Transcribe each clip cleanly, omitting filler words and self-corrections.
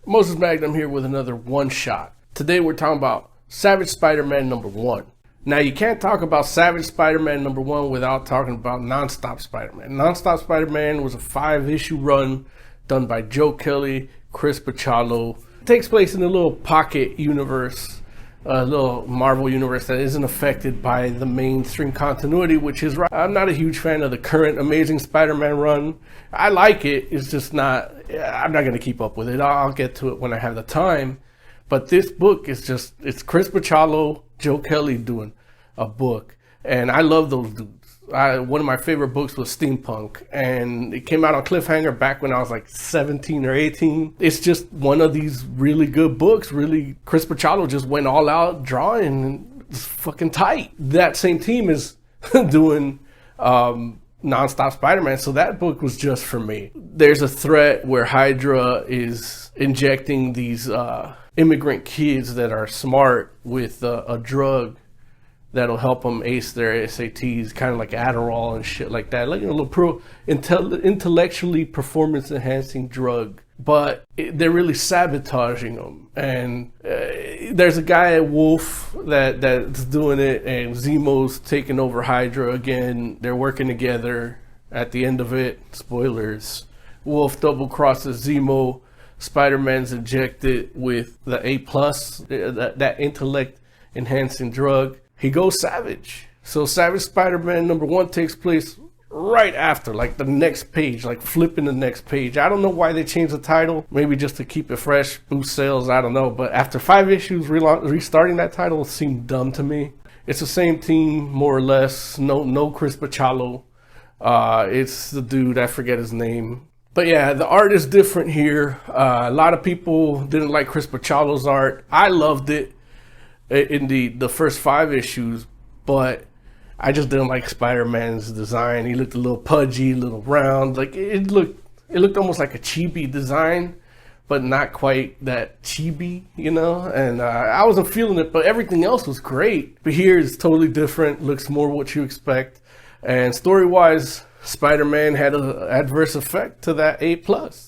Moses Magnum here with another one shot. Today we're talking about Savage Spider-Man #1. Now you can't talk about Savage Spider-Man #1 without talking about Nonstop Spider-Man. Nonstop Spider-Man was a 5-issue run done by Joe Kelly, Chris Bachalo. It takes place in a little pocket universe, a little Marvel universe that isn't affected by the mainstream continuity, which is right. I'm not a huge fan of the current Amazing Spider-Man run. I like it, it's just not, I'm not going to keep up with it. I'll get to it when I have the time. But this book is just, it's Chris Bachalo, Joe Kelly doing a book. And I love those dudes. One of my favorite books was Steampunk, and it came out on Cliffhanger back when I was like 17 or 18. It's just one of these really good books. Really, Chris Bachalo just went all out drawing, and it's fucking tight. That same team is doing Nonstop Spider-Man, so that book was just for me. There's a threat where Hydra is injecting these immigrant kids that are smart with a drug that'll help them ace their SATs, kind of like Adderall and shit like that, like a little intellectually performance-enhancing drug. But they're really sabotaging them. And there's a guy at Wolf that's doing it, and Zemo's taking over Hydra again. They're working together. At the end of it, spoilers, Wolf double crosses Zemo. Spider-Man's injected with the A+, that intellect-enhancing drug. He goes savage. So Savage Spider-Man #1 takes place right after, like the next page, like flipping the next page. I don't know why they changed the title. Maybe just to keep it fresh, boost sales, I don't know. But after 5 issues, restarting that title seemed dumb to me. It's the same team, more or less. No Chris Bachalo. It's the dude, I forget his name. But yeah, the art is different here. A lot of people didn't like Chris Bachalo's art. I loved it in the first 5 issues, but I just didn't like Spider-Man's design. He looked a little pudgy, a little round. Like it looked almost like a chibi design, but not quite that chibi, you know? And I wasn't feeling it, but everything else was great. But here it's totally different, looks more what you expect. And story-wise, Spider-Man had an adverse effect to that A+,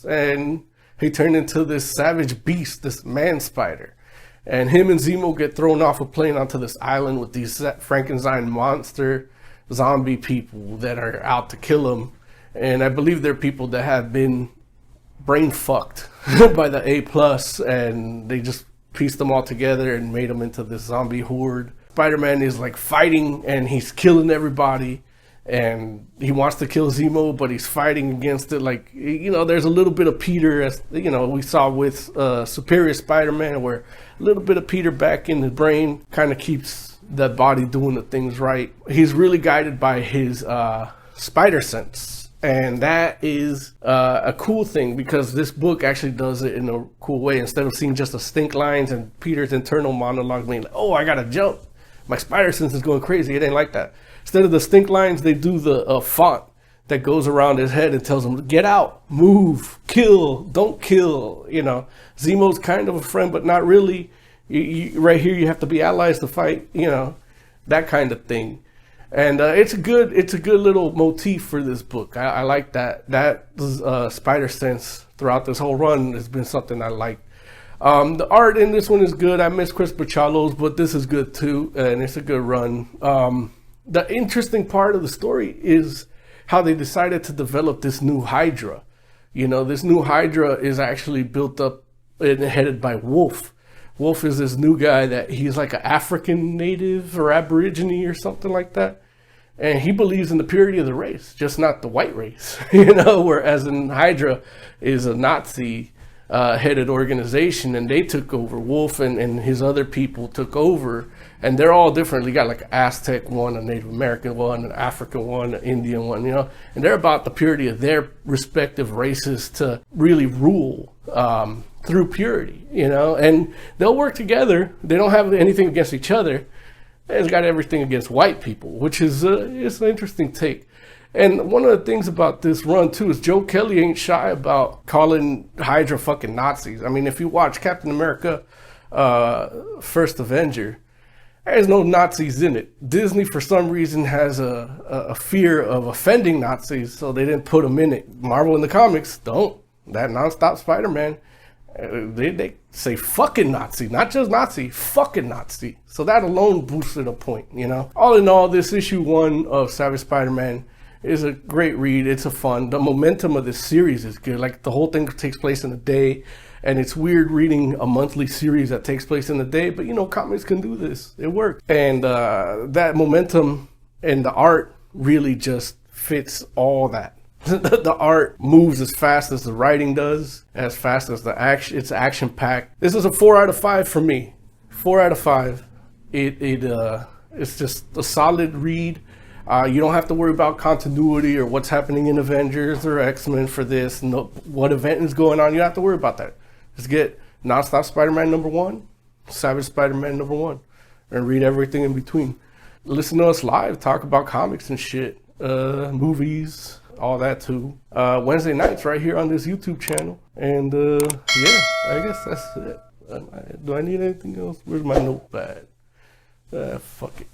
and he turned into this savage beast, this man-spider. And him and Zemo get thrown off a plane onto this island with these Frankenstein monster zombie people that are out to kill him. And I believe they're people that have been brain fucked by the A+, and they just pieced them all together and made them into this zombie horde. Spider-Man is like fighting, and he's killing everybody. And he wants to kill Zemo, but he's fighting against it. Like, you know, there's a little bit of Peter, as you know, we saw with Superior Spider-Man, where a little bit of Peter back in the brain kind of keeps that body doing the things right. He's really guided by his spider sense. And that is a cool thing, because this book actually does it in a cool way. Instead of seeing just the stink lines and Peter's internal monologue being like, oh, I gotta jump, my spider sense is going crazy. It ain't like that. Instead of the stink lines, they do the font that goes around his head and tells him, get out, move, kill, don't kill. You know, Zemo's kind of a friend, but not really. Right here, you have to be allies to fight, you know, that kind of thing. And it's a good little motif for this book. I like that. That spider sense throughout this whole run has been something I like. The art in this one is good. I miss Chris Bachalo's, but this is good too, and it's a good run. The interesting part of the story is how they decided to develop this new Hydra. You know, this new Hydra is actually built up and headed by Wolf. Wolf is this new guy that he's like an African native or Aborigine or something like that. And he believes in the purity of the race, just not the white race, you know, whereas in Hydra is a Nazi headed organization, and they took over. Wolf and his other people took over, and they're all different. You got like an Aztec one, a Native American one, an African one, an Indian one, you know, and they're about the purity of their respective races to really rule through purity, you know, and they'll work together. They don't have anything against each other. It's got everything against white people, which is it's an interesting take. And one of the things about this run too is Joe Kelly ain't shy about calling Hydra fucking Nazis. I mean, if you watch Captain America, First Avenger, there's no Nazis in it. Disney, for some reason, has a fear of offending Nazis, so they didn't put them in it. Marvel in the comics don't. That Nonstop Spider-Man They say fucking Nazi, not just Nazi, fucking Nazi. So that alone boosted a point, you know. All in all, this issue 1 of Savage Spider-Man is a great read. It's a fun. The momentum of this series is good. Like, the whole thing takes place in a day, and it's weird reading a monthly series that takes place in a day, but you know, comics can do this. It works. And that momentum and the art really just fits all that. The art moves as fast as the writing does, as fast as the action. It's action packed. This is a 4 out of 5 for me. 4 out of 5. It's just a solid read. You don't have to worry about continuity or what's happening in Avengers or X-Men for this. No, what event is going on? You don't have to worry about that. Just get Nonstop Spider-Man number 1, Savage Spider-Man number 1, and read everything in between. Listen to us live, talk about comics and shit, movies, all that too. Wednesday nights right here on this YouTube channel. And yeah, I guess that's it. Do I need anything else? Where's my notepad? Fuck it.